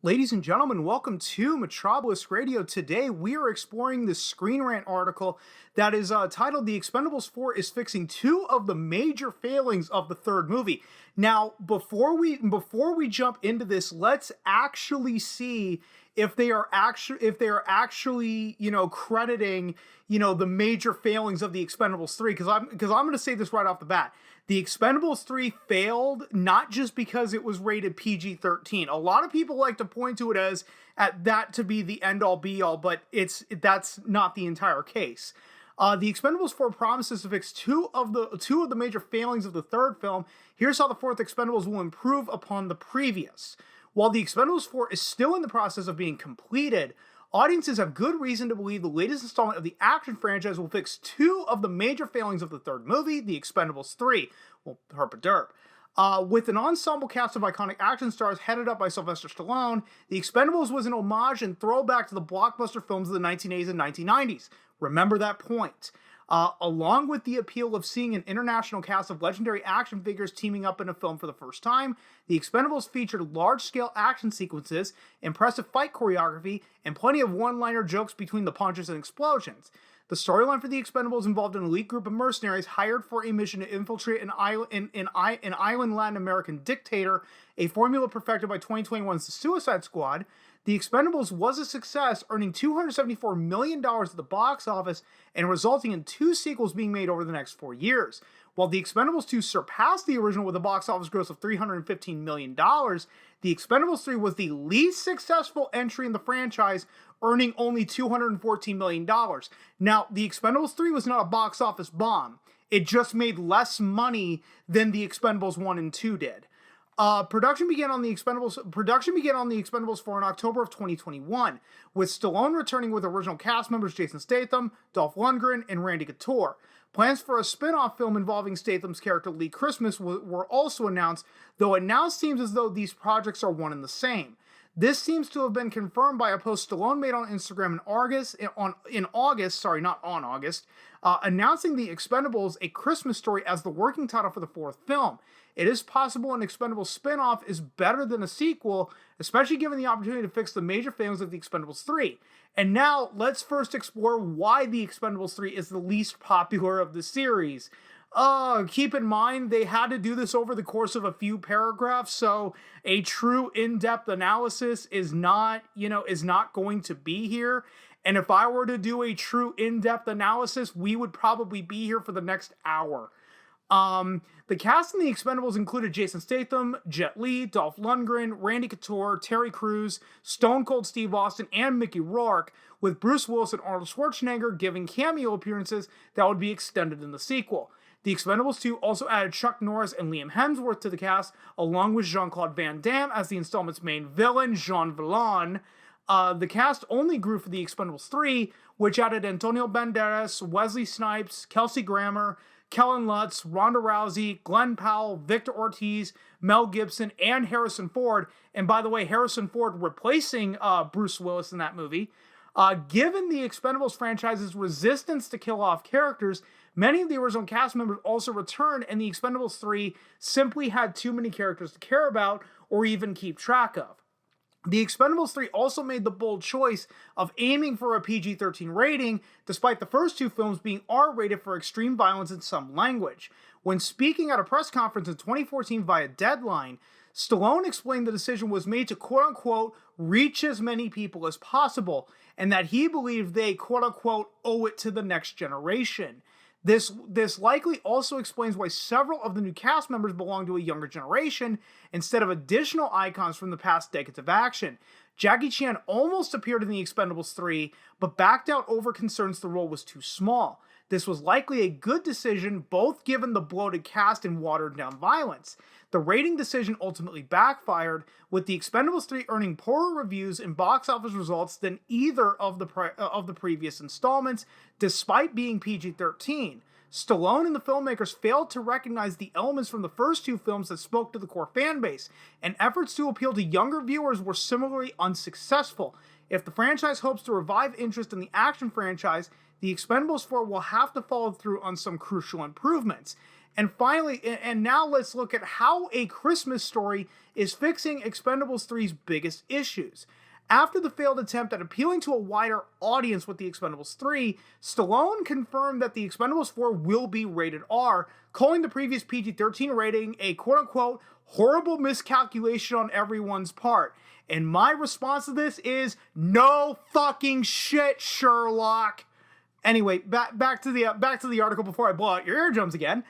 Ladies and gentlemen, welcome to Metropolis Radio. Today, we are exploring the Screen Rant article that is titled The Expendables 4 is Fixing Two of the Major Failings of the Third Movie. Now, before we jump into this, let's actually see if they are actually crediting the major failings of the Expendables 3, because I'm going to say this right off the bat. The Expendables 3 failed not just because it was rated PG-13. A lot of people like to point to it as at that to be the end-all be-all, but that's not the entire case. The Expendables 4 promises to fix two of the major failings of the third film. Here's how the fourth Expendables will improve upon the previous. While the Expendables 4 is still in the process of being completed, audiences have good reason to believe the latest installment of the action franchise will fix two of the major failings of the third movie, The Expendables 3. Well, herp-a-derp. With an ensemble cast of iconic action stars headed up by Sylvester Stallone, The Expendables was an homage and throwback to the blockbuster films of the 1980s and 1990s. Remember that point. Along with the appeal of seeing an international cast of legendary action figures teaming up in a film for the first time, The Expendables featured large-scale action sequences, impressive fight choreography, and plenty of one-liner jokes between the punches and explosions. The storyline for The Expendables involved an elite group of mercenaries hired for a mission to infiltrate an island Latin American dictator, a formula perfected by 2021's The Suicide Squad. The Expendables was a success, earning $274 million at the box office and resulting in two sequels being made over the next 4 years. While The Expendables 2 surpassed the original with a box office gross of $315 million, The Expendables 3 was the least successful entry in the franchise, earning only $214 million. Now, The Expendables 3 was not a box office bomb. It just made less money than The Expendables 1 and 2 did. Production began on the Expendables 4 in October of 2021, with Stallone returning with original cast members Jason Statham, Dolph Lundgren, and Randy Couture. Plans for a spin-off film involving Statham's character Lee Christmas were also announced, though it now seems as though these projects are one and the same. This seems to have been confirmed by a post Stallone made on Instagram in August, announcing The Expendables: A Christmas Story as the working title for the fourth film. It is possible an Expendables spin-off is better than a sequel, especially given the opportunity to fix the major failings of The Expendables 3. And now, let's first explore why The Expendables 3 is the least popular of the series. Keep in mind, they had to do this over the course of a few paragraphs, so a true in-depth analysis is not going to be here. And if I were to do a true in-depth analysis, we would probably be here for the next hour. The cast in The Expendables included Jason Statham, Jet Li, Dolph Lundgren, Randy Couture, Terry Crews, Stone Cold Steve Austin, and Mickey Rourke, with Bruce Willis and Arnold Schwarzenegger giving cameo appearances that would be extended in the sequel. The Expendables 2 also added Chuck Norris and Liam Hemsworth to the cast, along with Jean-Claude Van Damme as the installment's main villain, Jean Valjean. The cast only grew for The Expendables 3, which added Antonio Banderas, Wesley Snipes, Kelsey Grammer, Kellen Lutz, Ronda Rousey, Glenn Powell, Victor Ortiz, Mel Gibson, and Harrison Ford. And by the way, Harrison Ford replacing Bruce Willis in that movie. Given the Expendables franchise's resistance to kill off characters, many of the original cast members also returned, and The Expendables 3 simply had too many characters to care about or even keep track of. The Expendables 3 also made the bold choice of aiming for a PG-13 rating, despite the first two films being R-rated for extreme violence in some language. When speaking at a press conference in 2014 via Deadline, Stallone explained the decision was made to quote-unquote reach as many people as possible, and that he believed they quote-unquote owe it to the next generation. This likely also explains why several of the new cast members belong to a younger generation instead of additional icons from the past decades of action. Jackie Chan almost appeared in The Expendables 3, but backed out over concerns the role was too small. This was likely a good decision, both given the bloated cast and watered-down violence. The rating decision ultimately backfired, with The Expendables 3 earning poorer reviews and box office results than either of the previous installments, despite being PG-13. Stallone and the filmmakers failed to recognize the elements from the first two films that spoke to the core fan base, and efforts to appeal to younger viewers were similarly unsuccessful. If the franchise hopes to revive interest in the action franchise, The Expendables 4 will have to follow through on some crucial improvements. And finally, and now let's look at how A Christmas Story is fixing Expendables 3's biggest issues. After the failed attempt at appealing to a wider audience with The Expendables 3, Stallone confirmed that The Expendables 4 will be rated R, calling the previous PG-13 rating a quote-unquote horrible miscalculation on everyone's part. And my response to this is, no fucking shit, Sherlock. Anyway, back to the article before I blow out your eardrums again.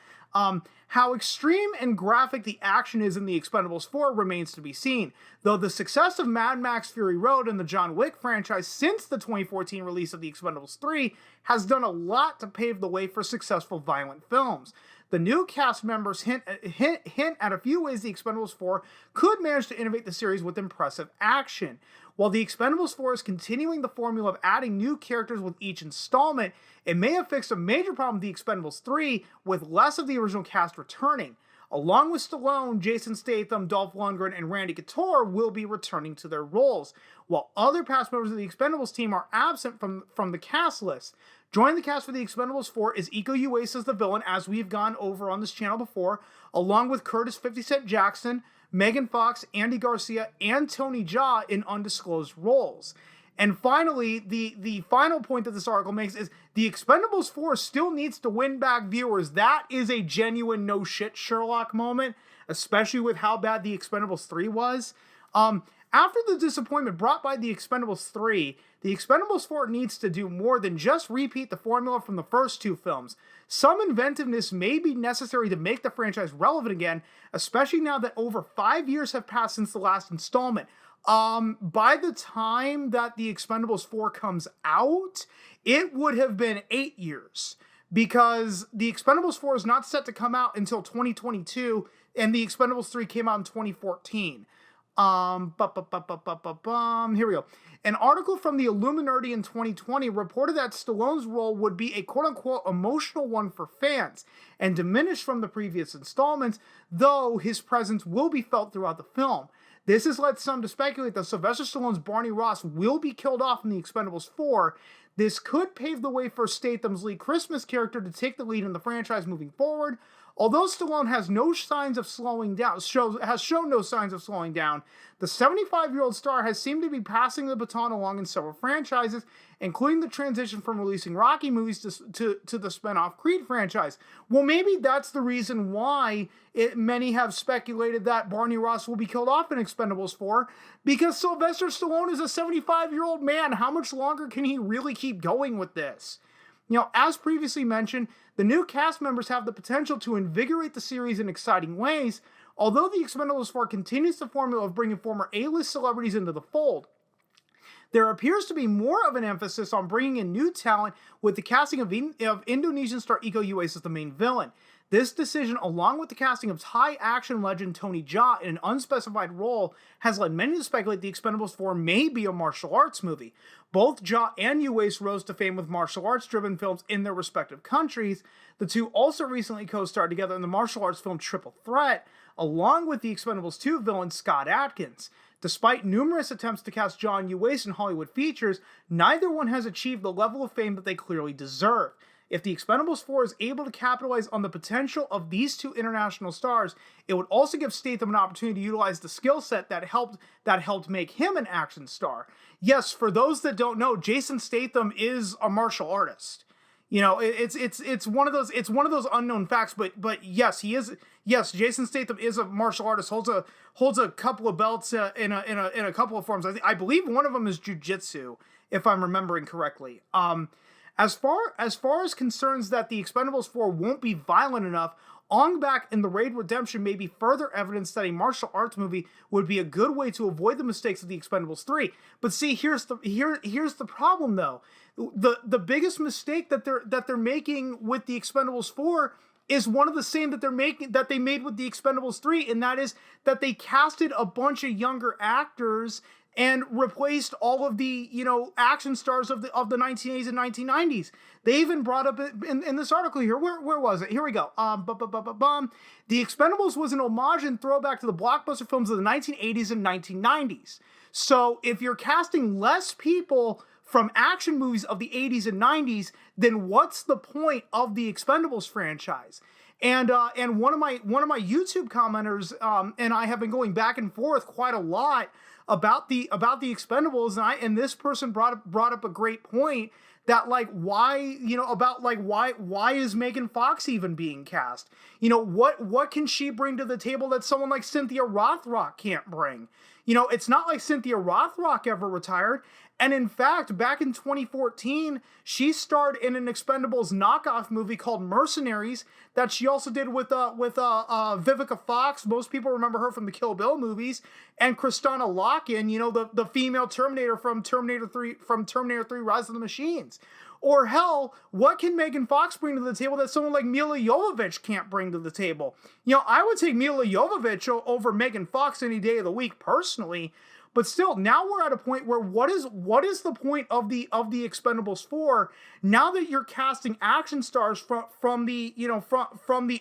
How extreme and graphic the action is in The Expendables 4 remains to be seen, though the success of Mad Max Fury Road and the John Wick franchise since the 2014 release of The Expendables 3 has done a lot to pave the way for successful violent films. The new cast members hint at a few ways The Expendables 4 could manage to innovate the series with impressive action. While The Expendables 4 is continuing the formula of adding new characters with each installment, it may have fixed a major problem with The Expendables 3 with less of the original cast returning. Along with Stallone, Jason Statham, Dolph Lundgren, and Randy Couture will be returning to their roles, while other past members of the Expendables team are absent from the cast list. Joining the cast for The Expendables 4 is Iko Uwais as the villain, as we've gone over on this channel before, along with Curtis 50 Cent Jackson, Megan Fox, Andy Garcia, and Tony Jaa in undisclosed roles. And finally, the final point that this article makes is The Expendables 4 still needs to win back viewers. That is a genuine no shit Sherlock moment, especially with how bad The Expendables 3 was. After the disappointment brought by The Expendables 3, The Expendables 4 needs to do more than just repeat the formula from the first two films. Some inventiveness may be necessary to make the franchise relevant again, especially now that over 5 years have passed since the last installment. By the time that The Expendables 4 comes out, it would have been 8 years, because The Expendables 4 is not set to come out until 2022, and The Expendables 3 came out in 2014. Here we go. An article from the Illuminati in 2020 reported that Stallone's role would be a quote-unquote emotional one for fans and diminished from the previous installments, though his presence will be felt throughout the film. This has led some to speculate that Sylvester Stallone's Barney Ross will be killed off in The Expendables 4. This could pave the way for Statham's Lee Christmas character to take the lead in the franchise moving forward. Although Stallone has no signs of slowing down, has shown no signs of slowing down, the 75-year-old star has seemed to be passing the baton along in several franchises, including the transition from releasing Rocky movies to the spin-off Creed franchise. Well, maybe that's the reason why many have speculated that Barney Ross will be killed off in Expendables 4, because Sylvester Stallone is a 75-year-old man. How much longer can he really keep going with this? You know, as previously mentioned, the new cast members have the potential to invigorate the series in exciting ways, although The Expendables 4 continues the formula of bringing former A-list celebrities into the fold. There appears to be more of an emphasis on bringing in new talent with the casting of Indonesian star Iko Uwais as the main villain. This decision, along with the casting of Thai action legend Tony Jaa in an unspecified role, has led many to speculate The Expendables 4 may be a martial arts movie. Both Jaa and Uwais rose to fame with martial arts-driven films in their respective countries. The two also recently co-starred together in the martial arts film Triple Threat, along with The Expendables 2 villain Scott Adkins. Despite numerous attempts to cast Jaa and Uwais in Hollywood features, neither one has achieved the level of fame that they clearly deserve. If The Expendables 4 is able to capitalize on the potential of these two international stars, it would also give Statham an opportunity to utilize the skill set that helped make him an action star. Yes, for those that don't know, Jason Statham is a martial artist. You know, it's one of those unknown facts, but yes, he is. Yes, Jason Statham is a martial artist. Holds a couple of belts in a couple of forms. I believe one of them is jiu-jitsu, if I'm remembering correctly. As far as concerns that The Expendables 4 won't be violent enough, Ong Bak in The Raid Redemption may be further evidence that a martial arts movie would be a good way to avoid the mistakes of The Expendables 3. But see, here's the problem though. The biggest mistake that they're making with The Expendables 4 is one of the same that they made with The Expendables 3, and that is that they casted a bunch of younger actors and replaced all of the, action stars of the 1980s and 1990s. They even brought up in this article here, where was it? Here we go. The Expendables was an homage and throwback to the blockbuster films of the 1980s and 1990s. So if you're casting less people from action movies of the 80s and 90s, then what's the point of the Expendables franchise? And one of my YouTube commenters and I have been going back and forth quite a lot about the Expendables, and this person brought up a great point, that like why, about like why is Megan Fox even being cast? What can she bring to the table that someone like Cynthia Rothrock can't bring? It's not like Cynthia Rothrock ever retired. And in fact, back in 2014, she starred in an Expendables knockoff movie called Mercenaries that she also did with Vivica Fox. Most people remember her from the Kill Bill movies, and Kristanna Loken, the female Terminator from Terminator 3 Rise of the Machines. Or hell, what can Megan Fox bring to the table that someone like Mila Jovovich can't bring to the table? I would take Mila Jovovich over Megan Fox any day of the week personally. But still, now we're at a point where what is the point of the Expendables 4 now that you're casting action stars from the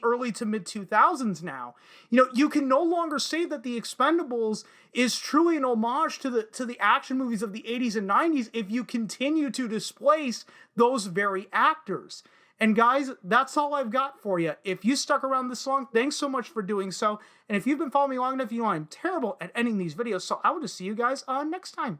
early to mid 2000s now? You can no longer say that the Expendables is truly an homage to the action movies of the 80s and 90s if you continue to displace those very actors. And guys, that's all I've got for you. If you stuck around this long, thanks so much for doing so. And if you've been following me long enough, I'm terrible at ending these videos. So I will just see you guys next time.